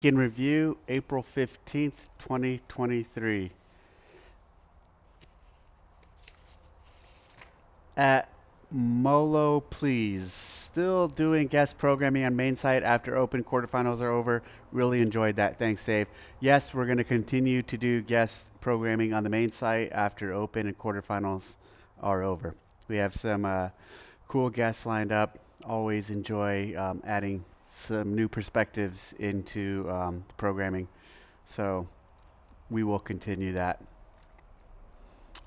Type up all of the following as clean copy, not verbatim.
In review, April 15th, 2023. At Molo, please. Still doing guest programming on mainsite after open quarterfinals are over. Really enjoyed that. Thanks, Dave. Yes, we're going to continue to do guest programming on the main site after open and quarterfinals are over. We have some cool guests lined up. Always enjoy adding some new perspectives into programming. So we will continue that.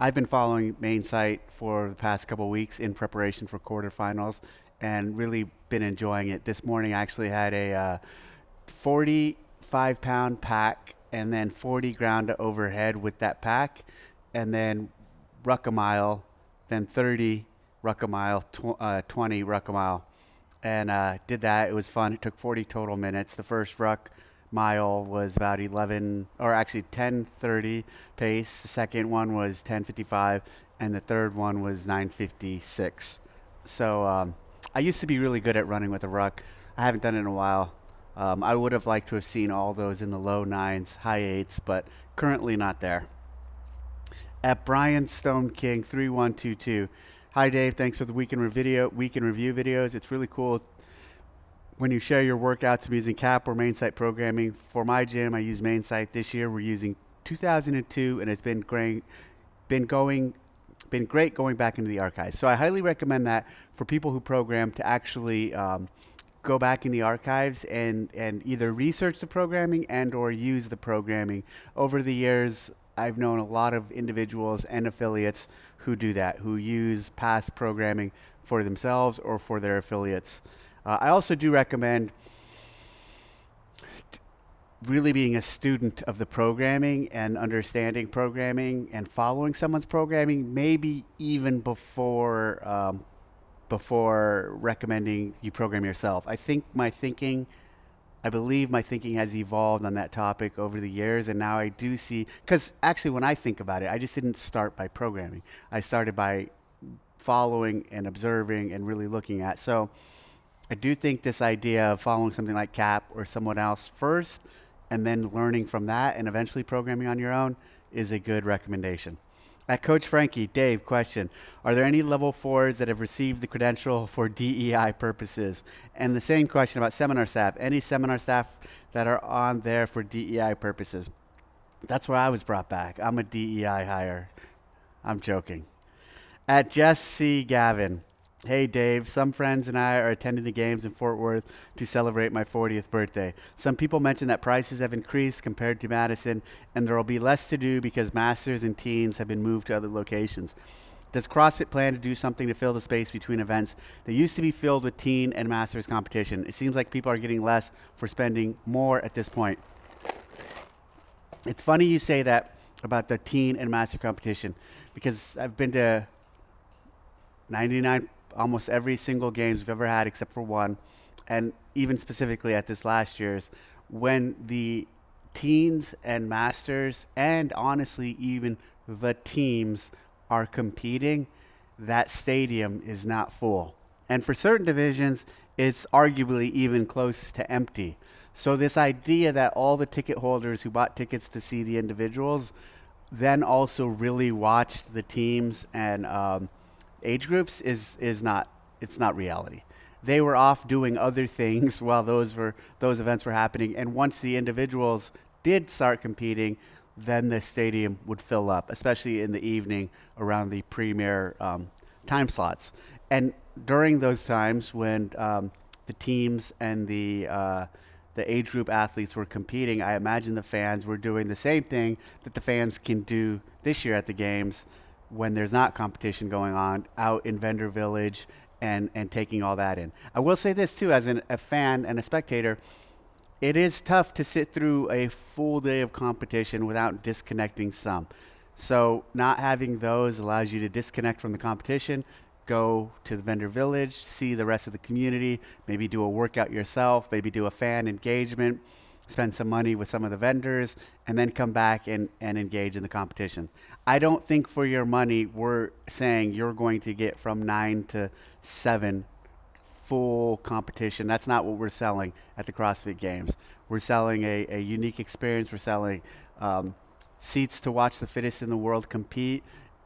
I've been following mainsite for the past couple of weeks in preparation for quarterfinals and really been enjoying it. This morning I actually had a 45-pound pack and then 40 ground to overhead with that pack, and then ruck a mile, then 30 ruck a mile, 20 ruck a mile. And did that. It was fun. It took 40 total minutes. The first ruck mile was about 10:30 pace. The second one was 10:55, and the third one was 9:56. So I used to be really good at running with a ruck. I haven't done it in a while. I would have liked to have seen all those in the low nines, high eights, but currently not there. At Brian Stone King 3122. Hi Dave, thanks for the week in review videos. It's really cool when you share your workouts. I'm using CAP or mainsite programming. For my gym, I use mainsite. This year we're using 2002, and it's been great going back into the archives. So I highly recommend that for people who program to actually go back in the archives and either research the programming and or use the programming. Over the years, I've known a lot of individuals and affiliates who do that, who use past programming for themselves or for their affiliates. I also do recommend really being a student of the programming and understanding programming and following someone's programming, maybe even before recommending you program yourself. I believe my thinking has evolved on that topic over the years, and now I do see, because actually when I think about it, I just didn't start by programming. I started by following and observing and really looking at. So I do think this idea of following something like CAP or someone else first and then learning from that and eventually programming on your own is a good recommendation. At Coach Frankie, Dave, question. Are there any level 4s that have received the credential for DEI purposes? And the same question about seminar staff. Any seminar staff that are on there for DEI purposes? That's where I was brought back. I'm a DEI hire. I'm joking. At Jess C. Gavin. Hey Dave, some friends and I are attending the games in Fort Worth to celebrate my 40th birthday. Some people mention that prices have increased compared to Madison, and there will be less to do because masters and teens have been moved to other locations. Does CrossFit plan to do something to fill the space between events that used to be filled with teen and masters competition? It seems like people are getting less for spending more at this point. It's funny you say that about the teen and master competition, because I've been to 99 almost every single games we've ever had except for one, and even specifically at this last year's, when the teens and masters and honestly even the teams are competing, that stadium is not full. And for certain divisions, it's arguably even close to empty. So this idea that all the ticket holders who bought tickets to see the individuals then also really watched the teams and age groups it's not reality. They were off doing other things while those events were happening, and once the individuals did start competing, then the stadium would fill up, especially in the evening around the premier time slots. And during those times when the teams and the age group athletes were competing, I imagine the fans were doing the same thing that the fans can do this year at the games when there's not competition going on out in Vendor Village and taking all that in. I will say this too, as a fan and a spectator, it is tough to sit through a full day of competition without disconnecting some. So not having those allows you to disconnect from the competition, go to the Vendor Village, see the rest of the community, maybe do a workout yourself, maybe do a fan engagement, spend some money with some of the vendors, and then come back and engage in the competition. I don't think for your money we're saying you're going to get from 9 to 7 full competition. That's not what we're selling at the CrossFit Games. We're selling a unique experience. We're selling seats to watch the fittest in the world compete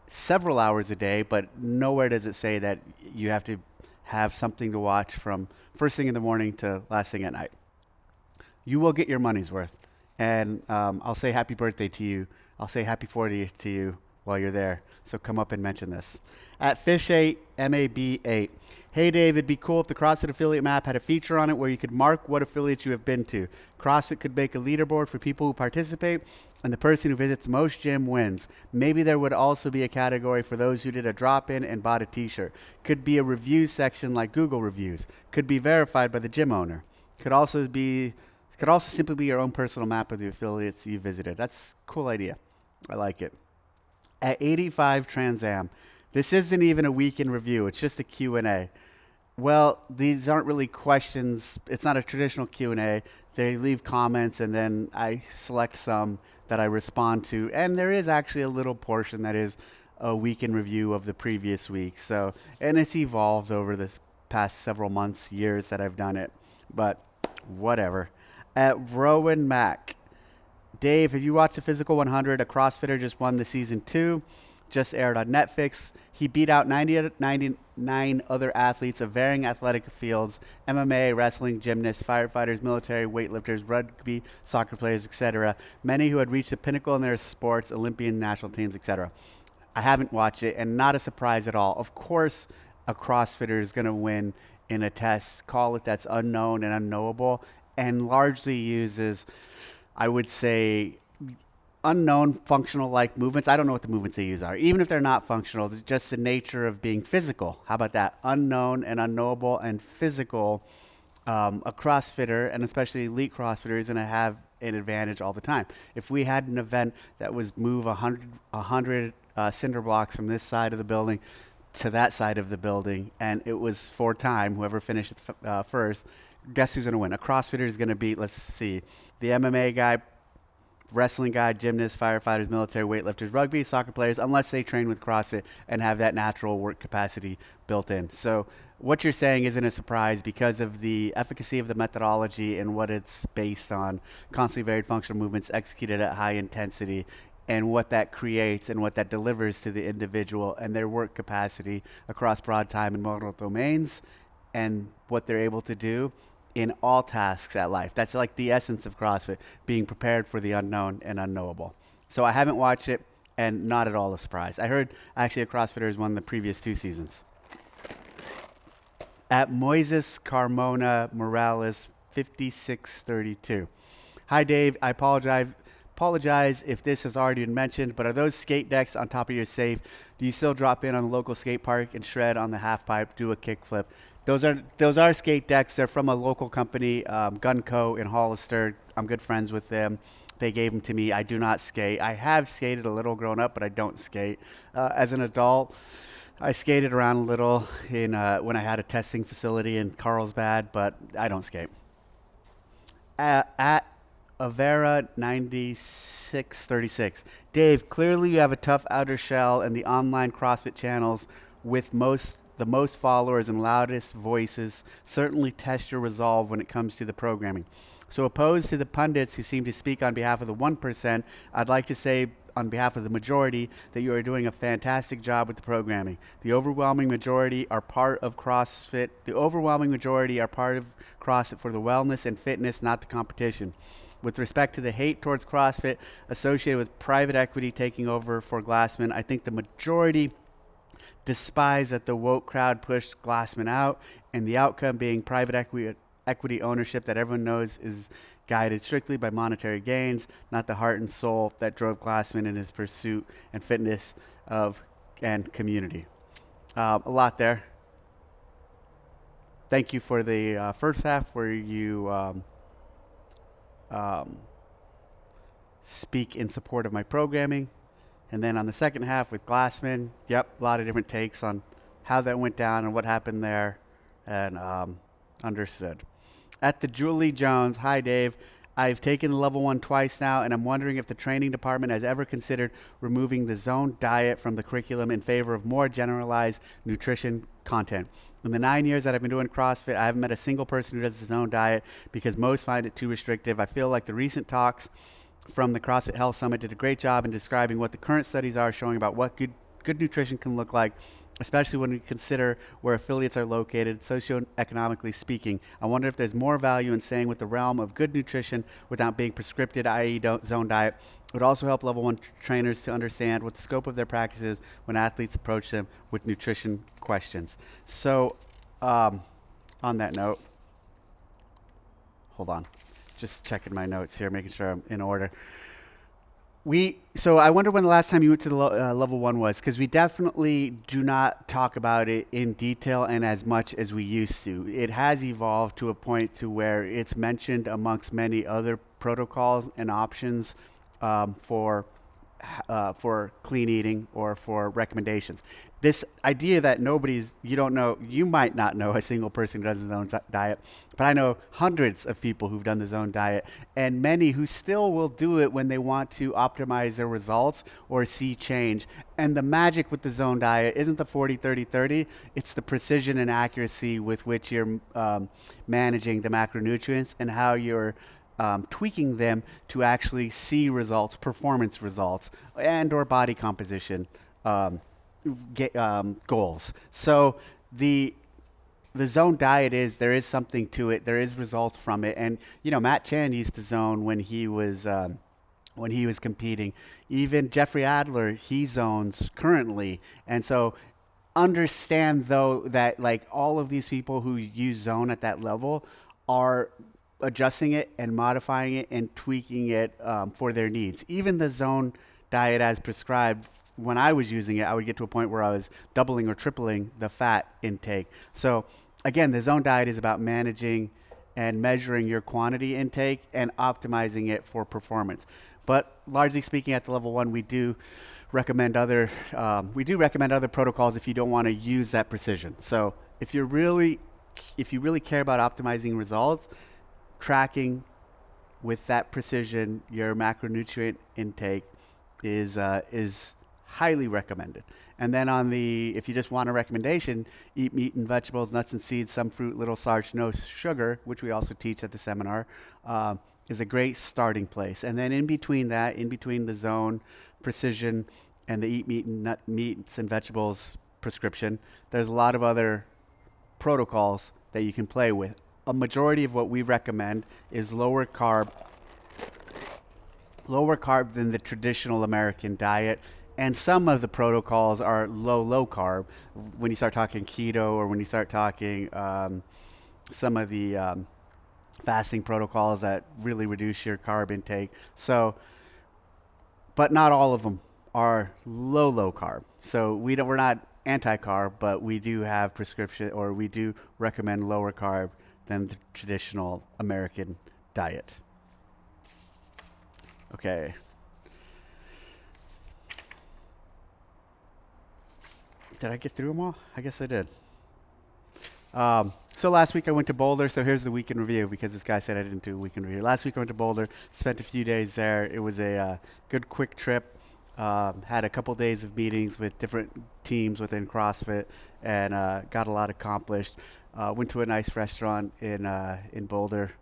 several hours a day, but nowhere does it say that you have to have something to watch from first thing in the morning to last thing at night. You will get your money's worth. And I'll say happy birthday to you. I'll say happy 40th to you while you're there. So come up and mention this. At Fish8, MAB8. Hey Dave, it'd be cool if the CrossFit affiliate map had a feature on it where you could mark what affiliates you have been to. CrossFit could make a leaderboard for people who participate, and the person who visits most gym wins. Maybe there would also be a category for those who did a drop-in and bought a t-shirt. Could be a reviews section like Google reviews. Could be verified by the gym owner. Could also simply be your own personal map of the affiliates you visited. That's a cool idea. I like it. At 85 Trans Am. This isn't even a week in review. It's just a Q&A. Well, these aren't really questions. It's not a traditional Q&A. They leave comments, and then I select some that I respond to. And there is actually a little portion that is a week in review of the previous week. So, and it's evolved over this past several months, years that I've done it. But whatever. At Rowan Mack. Dave, have you watched the Physical 100? A CrossFitter just won the season 2. Just aired on Netflix. He beat out 99 other athletes of varying athletic fields: MMA, wrestling, gymnasts, firefighters, military, weightlifters, rugby, soccer players, etc. Many who had reached the pinnacle in their sports, Olympian national teams, etc. I haven't watched it, and not a surprise at all. Of course, a CrossFitter is going to win in a test, call it that's unknown and unknowable, and largely uses, I would say, unknown functional like movements. I don't know what the movements they use are. Even if they're not functional, just the nature of being physical. How about that? Unknown and unknowable and physical. A CrossFitter, and especially elite CrossFitter, is going to have an advantage all the time. If we had an event that was move 100 cinder blocks from this side of the building to that side of the building, and it was for time, whoever finished first, guess who's going to win? A CrossFitter is going to beat, let's see, the MMA guy, wrestling guy, gymnasts, firefighters, military, weightlifters, rugby, soccer players, unless they train with CrossFit and have that natural work capacity built in. So what you're saying isn't a surprise because of the efficacy of the methodology and what it's based on: constantly varied functional movements executed at high intensity, and what that creates and what that delivers to the individual and their work capacity across broad time and modal domains, and what they're able to do in all tasks at life. That's like the essence of CrossFit, being prepared for the unknown and unknowable. So I haven't watched it, and not at all a surprise. I heard actually a CrossFitter has won the previous 2 seasons. At Moises Carmona Morales 5632. Hi Dave, I apologize if this has already been mentioned, but are those skate decks on top of your safe? Do you still drop in on the local skate park and shred on the half pipe, do a kick flip? Those are skate decks. They're from a local company, Gunco in Hollister. I'm good friends with them. They gave them to me. I do not skate. I have skated a little growing up, but I don't skate. As an adult, I skated around a little in when I had a testing facility in Carlsbad, but I don't skate. At Avera 9636. Dave, clearly you have a tough outer shell and the online CrossFit channels with the most followers and loudest voices certainly test your resolve when it comes to the programming. So opposed to the pundits who seem to speak on behalf of the 1%, I'd like to say on behalf of the majority that you are doing a fantastic job with the programming. The overwhelming majority are part of CrossFit. The overwhelming majority are part of CrossFit for the wellness and fitness, not the competition. With respect to the hate towards CrossFit associated with private equity taking over for Glassman, I think the majority despise that the woke crowd pushed Glassman out, and the outcome being private equity ownership that everyone knows is guided strictly by monetary gains, not the heart and soul that drove Glassman in his pursuit and fitness and community. A lot there. Thank you for the first half where you speak in support of my programming. And then on the second half with Glassman, a lot of different takes on how that went down and what happened there, and understood. At the Julie Jones, hi Dave. I've taken the level 1 twice now, and I'm wondering if the training department has ever considered removing the zone diet from the curriculum in favor of more generalized nutrition content. In the 9 years that I've been doing CrossFit, I haven't met a single person who does the zone diet because most find it too restrictive. I feel like the recent talks from the CrossFit Health Summit did a great job in describing what the current studies are showing about what good nutrition can look like, especially when we consider where affiliates are located, socioeconomically speaking. I wonder if there's more value in staying with the realm of good nutrition without being prescripted, i.e. zone diet. It would also help level 1 trainers to understand what the scope of their practice is when athletes approach them with nutrition questions. So, on that note, hold on. Just checking my notes here, making sure I'm in order. So I wonder when the last time you went to the level 1 was, because we definitely do not talk about it in detail and as much as we used to. It has evolved to a point to where it's mentioned amongst many other protocols and options for clean eating or for recommendations. This idea that you might not know a single person who does his own diet, but I know hundreds of people who've done the zone diet and many who still will do it when they want to optimize their results or see change. And the magic with the zone diet isn't the 40-30-30, it's the precision and accuracy with which you're managing the macronutrients and how you're tweaking them to actually see results, performance results, and or body composition goals. So the zone diet there is something to it. There is results from it. And Matt Chan used to zone when he was competing. Even Jeffrey Adler, he zones currently. And so understand though that like all of these people who use zone at that level are adjusting it and modifying it and tweaking it for their needs. Even the zone diet as prescribed, when I was using it, I would get to a point where I was doubling or tripling the fat intake. So again, the zone diet is about managing and measuring your quantity intake and optimizing it for performance. But largely speaking, at the level 1, we do recommend other protocols if you don't want to use that precision. So if you really care about optimizing results, tracking with that precision your macronutrient intake is highly recommended. And then if you just want a recommendation, eat meat and vegetables, nuts and seeds, some fruit, little starch, no sugar, which we also teach at the seminar, is a great starting place. And then in between the zone, precision, and the eat meats and vegetables prescription, there's a lot of other protocols that you can play with. A majority of what we recommend is lower carb than the traditional American diet. And some of the protocols are low carb. When you start talking keto or when you start talking some of the fasting protocols that really reduce your carb intake. So, but not all of them are low carb. So we're not anti-carb, but we do have prescription, or we do recommend lower carb than the traditional American diet. Okay. Did I get through them all? I guess I did. So last week I went to Boulder. So here's the weekend review, because this guy said I didn't do a weekend review. Last week I went to Boulder, spent a few days there. It was a good, quick trip. Had a couple days of meetings with different teams within CrossFit, and got a lot accomplished. Went to a nice restaurant in Boulder.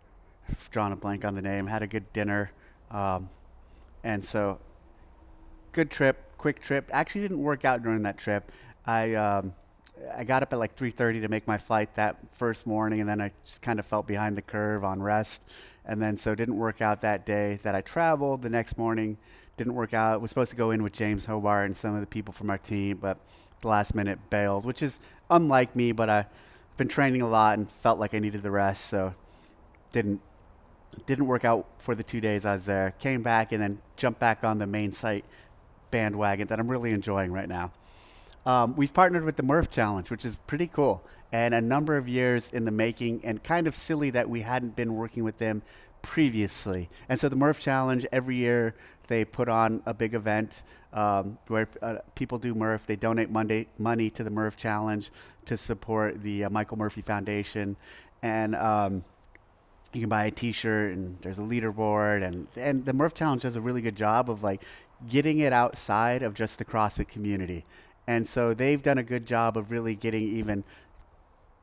Drawn a blank on the name. Had a good dinner. And so, good trip, quick trip. Actually didn't work out during that trip. I got up at like 3:30 to make my flight that first morning, and then I just kind of felt behind the curve on rest. And then so didn't work out that day that I traveled. The next morning didn't work out. Was supposed to go in with James Hobart and some of the people from our team, but the last minute bailed, which is unlike me, but I've been training a lot and felt like I needed the rest, so didn't work out for the 2 days I was there. Came back and then jumped back on the mainsite bandwagon that I'm really enjoying right now. We've partnered with the Murph Challenge, which is pretty cool, and a number of years in the making, and kind of silly that we hadn't been working with them previously. And so the Murph Challenge, every year they put on a big event where people do Murph. They donate money to the Murph Challenge to support the Michael Murphy Foundation, and you can buy a t-shirt, and there's a leaderboard, and the Murph Challenge does a really good job of like getting it outside of just the CrossFit community. And so they've done a good job of really getting even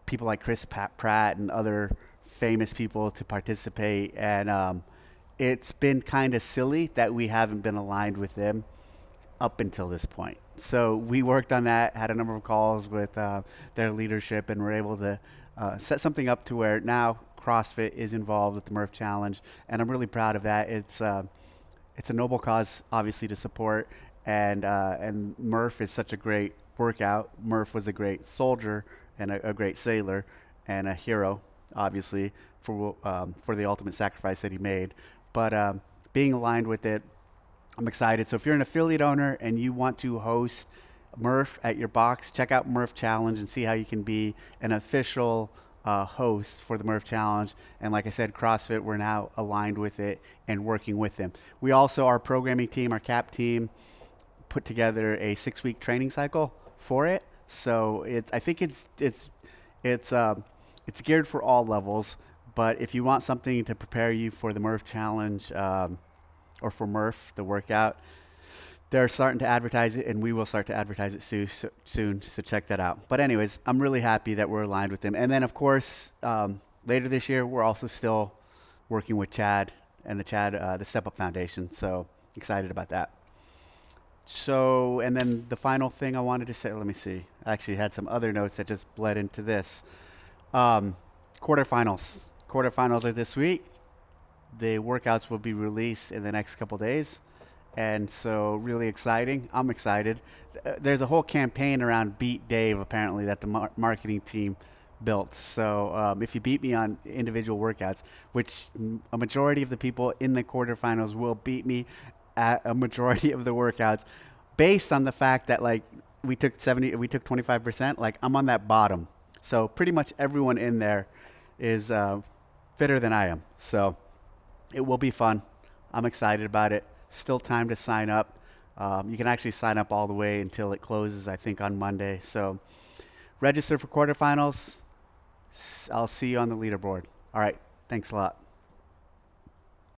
people like Chris Pratt and other famous people to participate. And it's been kind of silly that we haven't been aligned with them up until this point. So we worked on that, had a number of calls with their leadership, and were able to set something up to where now CrossFit is involved with the Murph Challenge, and I'm really proud of that. It's a noble cause, obviously, to support, and Murph is such a great workout. Murph was a great soldier and a great sailor and a hero, obviously, for the ultimate sacrifice that he made. But being aligned with it, I'm excited. So if you're an affiliate owner and you want to host Murph at your box, check out Murph Challenge and see how you can be an official host for the Murph Challenge. And like I said, CrossFit, we're now aligned with it and working with them. We also, our programming team, our CAP team, put together a 6-week training cycle for it. So I think it's geared for all levels. But if you want something to prepare you for the Murph Challenge, or for Murph, the workout, they're starting to advertise it, and we will start to advertise it soon. So check that out. But anyways, I'm really happy that we're aligned with them. And then, of course, later this year, we're also still working with Chad and the Step Up Foundation. So excited about that. So, and then the final thing I wanted to say, let me see. I actually had some other notes that just bled into this. Quarterfinals. Quarterfinals are this week. The workouts will be released in the next couple days. And so really exciting. I'm excited. There's a whole campaign around Beat Dave, apparently, that the marketing team built. So if you beat me on individual workouts, which a majority of the people in the quarterfinals will beat me at a majority of the workouts, based on the fact that like we took 25%, like I'm on that bottom. So pretty much everyone in there is fitter than I am. So it will be fun. I'm excited about it. Still time to sign up. You can actually sign up all the way until it closes, I think, on Monday. So register for quarterfinals. I'll see you on the leaderboard. All right. Thanks a lot.